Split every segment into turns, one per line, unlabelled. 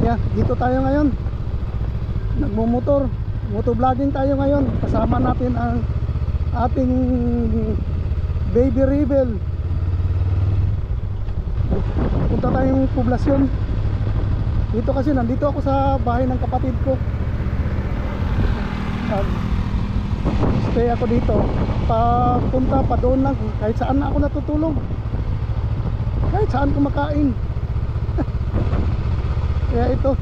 Yeah, dito tayo ngayon. Nagmumotor, motovlogging tayo ngayon. Kasama natin ang ating baby rebel. Punta tayong poblasyon. Dito kasi nandito ako sa bahay ng kapatid ko. Stay ako dito. Papunta pa doon lang. Kahit saan na ako natutulog. Kahit saan kumakain. Kaya ito,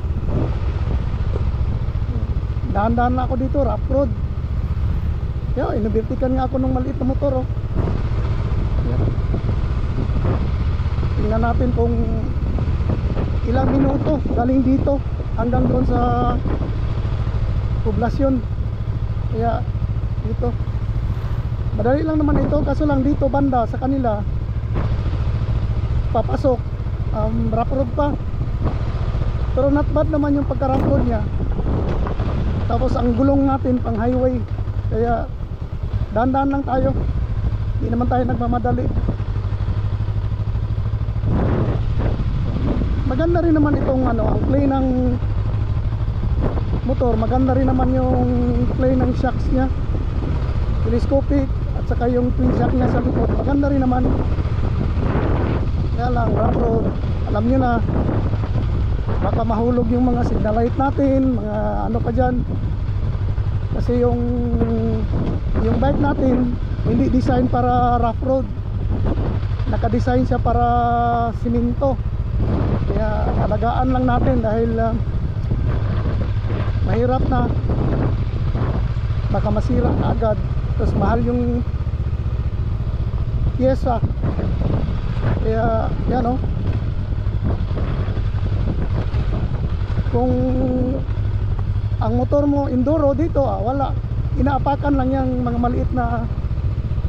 dahan-dahan na ako dito, rough road. Kaya inubirtikan nga ako ng maliit na motor, oh. Tingnan natin kung ilang minuto galing dito hanggang doon sa poblasyon. Kaya dito madali lang naman ito, kaso lang dito banda sa kanila papasok rough road pa, pero not bad naman yung pagka-rough road nya. Tapos ang gulong natin pang highway, kaya dahan-dahan lang tayo, hindi naman tayo nagmamadali. Maganda rin naman itong ang play ng motor, maganda rin naman yung play ng shocks nya, telescopic, at saka yung twin shock nya sa likod, maganda rin naman. Kaya lang rough road, alam nyo na, baka mahulog yung mga signal light natin, mga ano pa dyan. Kasi yung bike natin hindi design para rough road, naka-design siya para siminto. Kaya alagaan lang natin dahil mahirap na, baka masira agad. Tapos mahal yung pyesa. Kaya yan, oh. Kung ang motor mo enduro dito, wala, inaapakan lang yung mga maliit na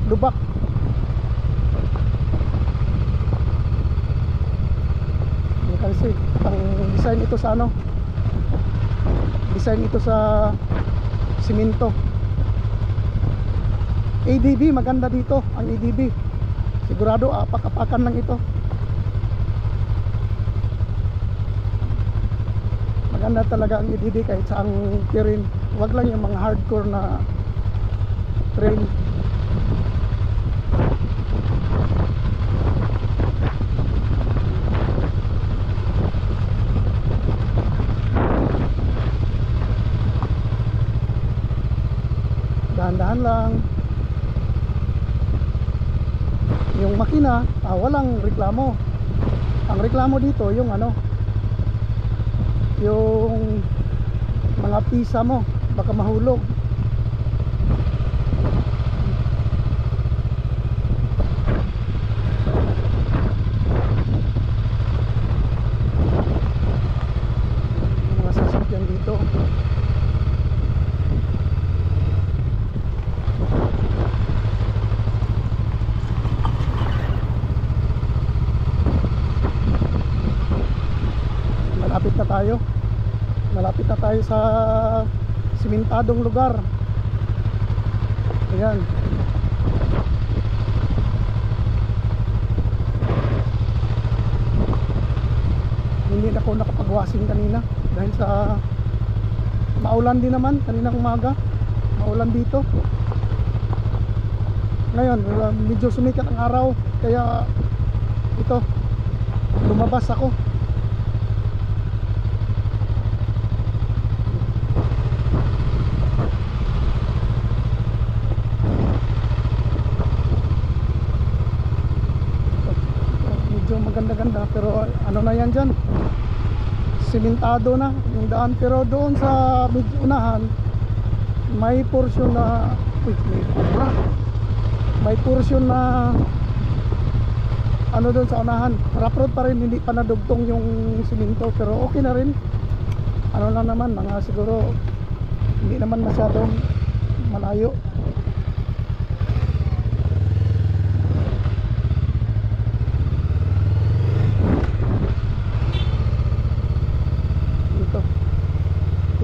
lubak. Kasi ang design ito sa design ito sa simento. ADB maganda dito, ang ADB sigurado apak-apakan lang ito. Maganda talaga ang ADB kahit sa ang terrain, wag lang yung mga hardcore na trail. Dahan-dahan lang. Yung makina, walang reklamo. Ang reklamo dito yung yung mga pisa mo, baka mahulog. Mga sasakyan dito. Malapit na tayo sa simentadong lugar. Ayan. Hindi na ako nakapag-washing kanina dahil sa maulan din naman kaninang umaga. Maulan dito. Ngayon medyo sumikat ang araw, kaya ito lumabas ako. Maganda-ganda, pero ano na yan dyan, simentado na yung daan. Pero doon sa unahan may portion na doon sa unahan rough road pa rin, hindi pa nadugtong yung simento, pero okay na rin. Ano lang naman, mga siguro hindi naman masyadong malayo.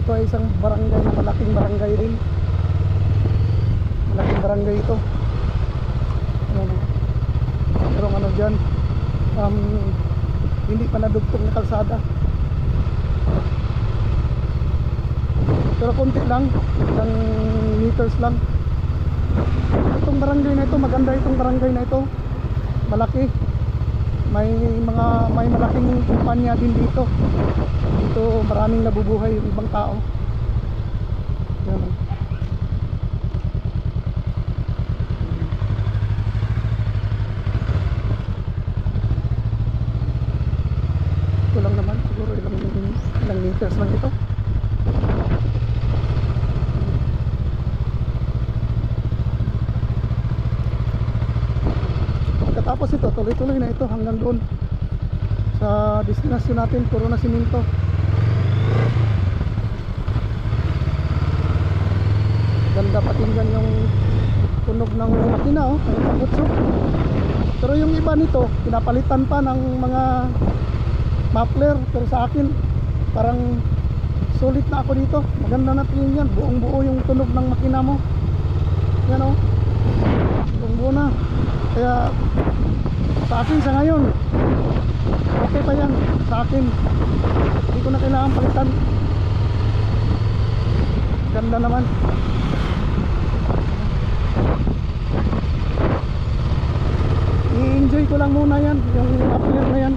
Ito ay isang barangay, malaking barangay rin. Malaking barangay ito. Pero dyan, hindi pa nadugtong na kalsada. pero konti lang, ilang meters lang. Itong barangay na ito, maganda itong barangay na ito, malaki, may malaking kumpanya din dito. Dito maraming nabubuhay yung ibang tao. Yan. Ito lang naman, siguro ilang meters lang ito. Pagkatapos ito, tuloy-tuloy na ito hanggang doon sa destinasyon natin, puro na siminto. Ganda pakinggan yung tunog ng makina, oh, ng pangutso. Pero yung iba nito, pinapalitan pa ng mga muffler. Pero sa akin, parang sulit na ako dito. Maganda na tingin yan, buong buo yung tunog ng makina mo. Yan, oh, buong buo na. Kaya sa akin sa ngayon, okay pa yan sa akin. Hindi ko na kailangan palitan. Ganda naman. I-enjoy ko lang muna yan, yung muffler na yan.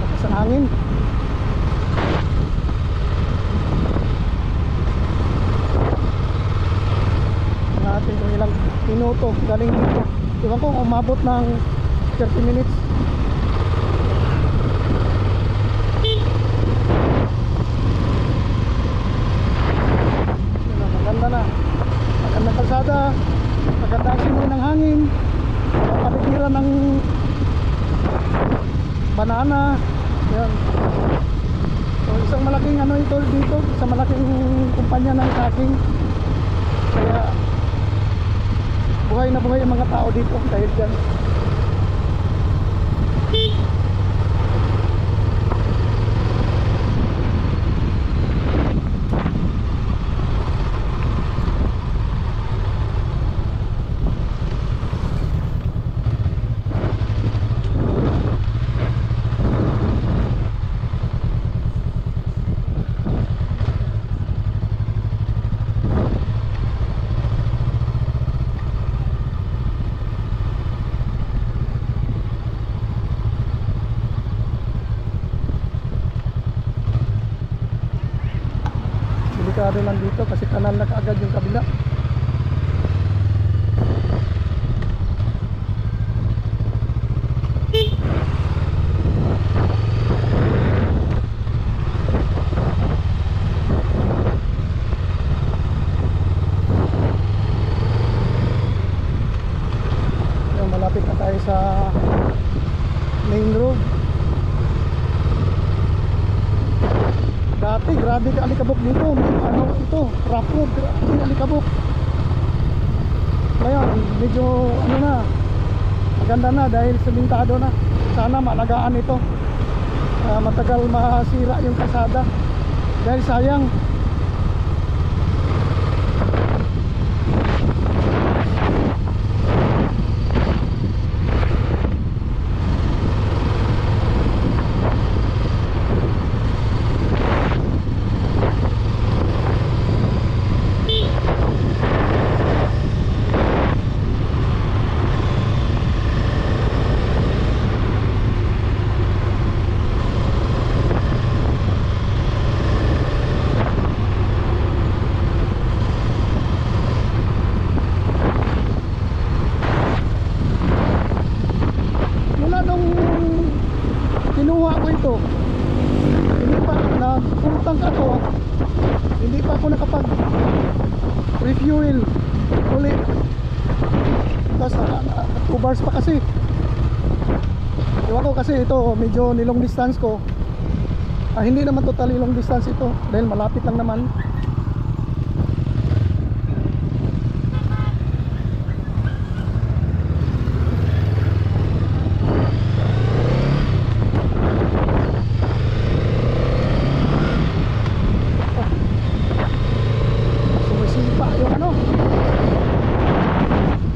Lakas ang hangin. Natin kung ilang minuto galing dito. Diba ko umabot ng 30 minutes. Maganda na, magandang kalsada, maganda ang simoy ng hangin, paligiran ng banana. Yan. So isang malaking ano ito dito, isang malaking kumpanya ng sacking. Kaya buhay na buhay ang mga tao dito dahil dyan. Delikado lang dito kasi kanan na kaagad yung kabila. Yung malapit na tayo sa main road. Dati grabe ka alikabok dito, ano ito, rough road, grabe alikabok. Ngayon medyo ano na, maganda na dahil simentado na. Sana maalagaan ito, matagal masira yung kalsada dahil sayang. Kinuha ko ito, hindi pa napuntang ako, hindi pa ako nakapag refuel ulit. Tapos 2 bars pa kasi. Diba ko kasi ito medyo nilong distance ko. Hindi naman totally long distance ito dahil malapit lang naman.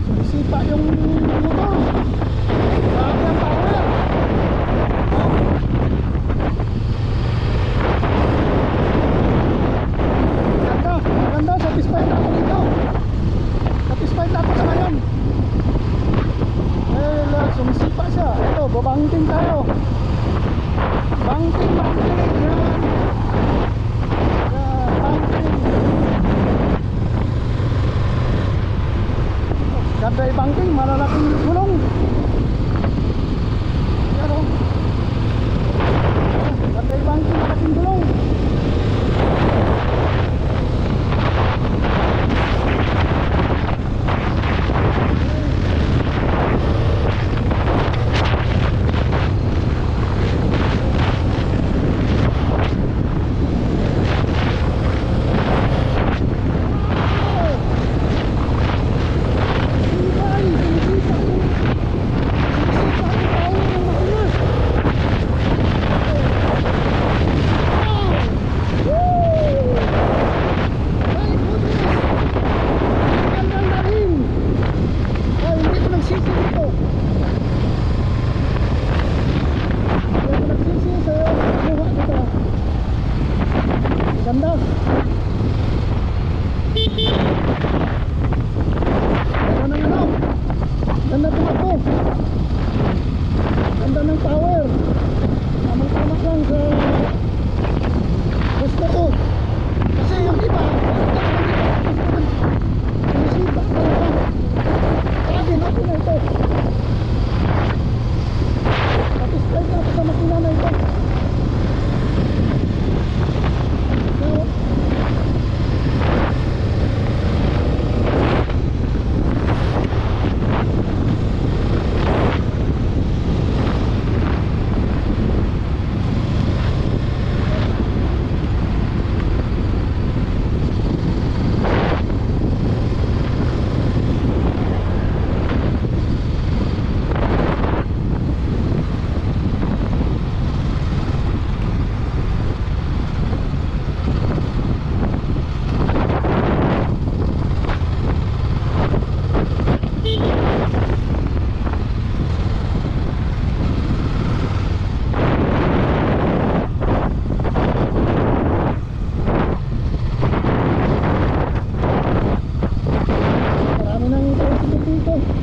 Sumisipa Sa banking, malalaking gulong. Yan o. Sa banking, malaking gulong. Ganda. Ganda ng ano? Ganda tumakbo. Ganda ng power. Tamang-tama lang sa gusto ko. Kasi yung iba, sinisipa talaga. Grabe, natin na ito. Satisfied na ako sa makina na ito.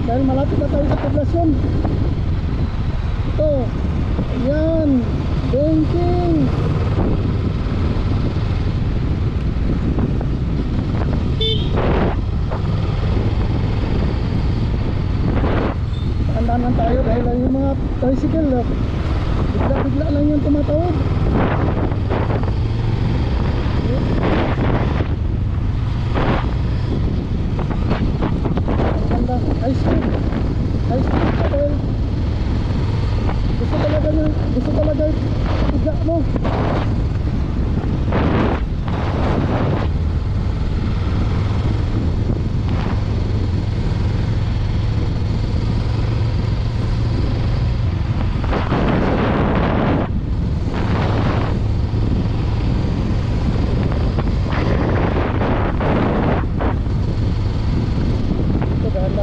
Dahil malapit na tayo sa poblasyon. Ito, ayan, banking. Tandaan lang tayo dahil yung mga tricycle, bigla-bigla lang yung tumatawid. High speed dahil gusto talaga tiga mo.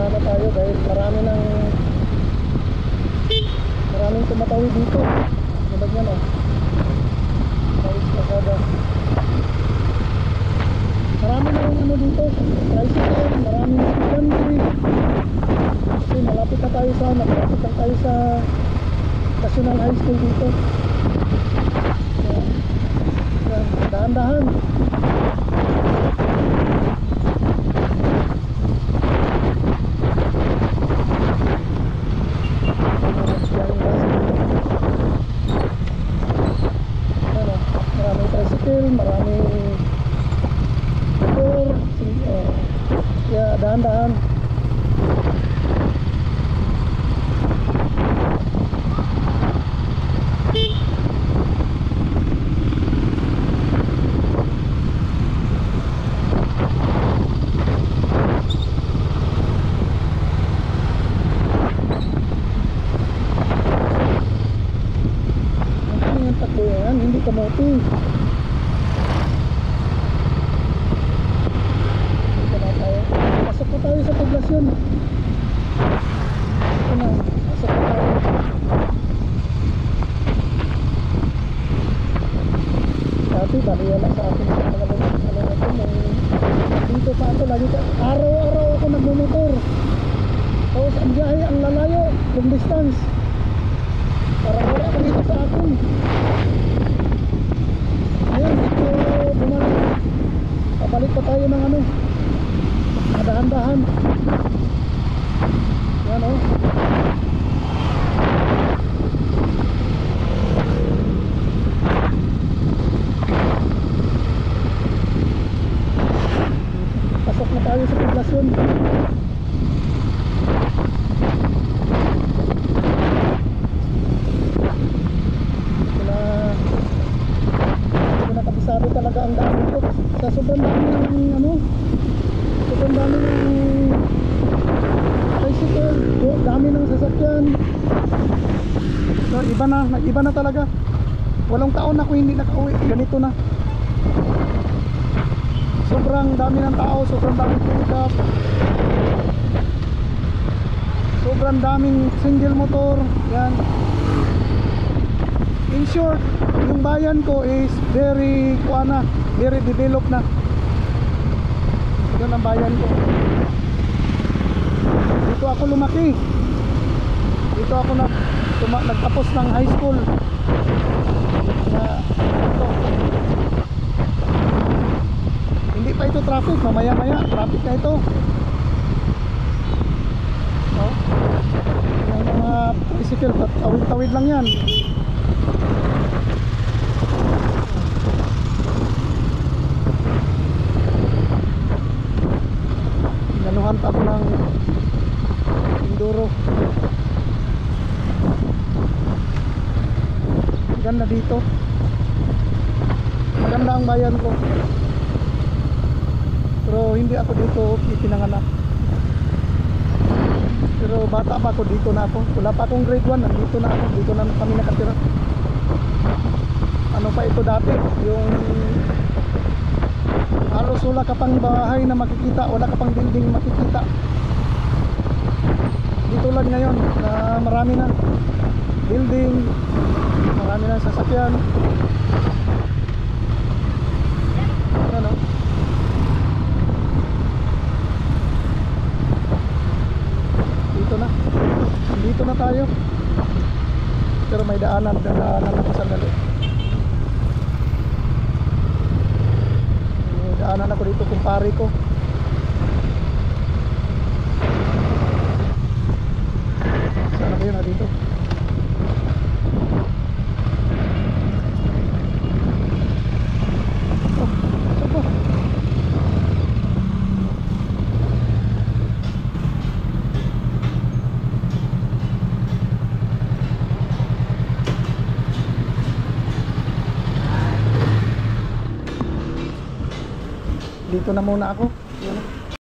Na tayo dahil maraming tumatawid dito. Tulad yan o, Paris Pasada. Marami na rin ano dito, tricycle, maraming estudyante. Kasi malapit na tayo sa National High School dito. Yan, dahan-dahan. Maraming motor, ya dahan-dahan. Ang takbo yan, hindi kamote. Pasok po tayo sa poblasyon. Ito na, pasok po tayo. Dati, baliwala sa akin sa mga dito pa ako lagi ka. Araw-araw ako nagmumotor. Tapos ang biyahe, ang lalayo, long distance. Para wala ka dito sa akin. Ayan, dito bumalik. Pabalik pa tayo ng ano, dahan-dahan. Yan oh. Pasok na tayo sa poblasyon. Kabisado talaga ang daan dito. Sa sobrang dami ng ano, sobrang dami ng tricycle, dami ng sasakyan. So, iba na talaga. Walong taon ako hindi nakauwi, ganito na. Sobrang dami ng tao, sobrang daming pick-up, sobrang daming single motor. Yan. In short, yung bayan ko is very developed na. Ito ang bayan ko. Dito ako lumaki. Dito ako nagtapos ng high school. Ito. Hindi pa ito traffic, mamaya-maya traffic na ito. No? Yung mga tricycle, tawid-tawid lang yan. Ganuhan pa ako ng enduro. Ganda dito. Maganda ang bayan ko. Pero hindi ako dito ipinanganak. Pero bata pa ako, dito na ako. Wala pa akong grade 1, nandito na ako. Dito na kami nakatira. Ano pa ito dati? Yung halos wala ka pang bahay na makikita, wala ka pang building makikita. Dito lang ngayon na marami na building, marami na sasakyan. Ano? Dito na tayo. Pero may daanan ako sandali. May daanan ako dito kumpare ko. Saan kayo na dito? Dito na muna ako.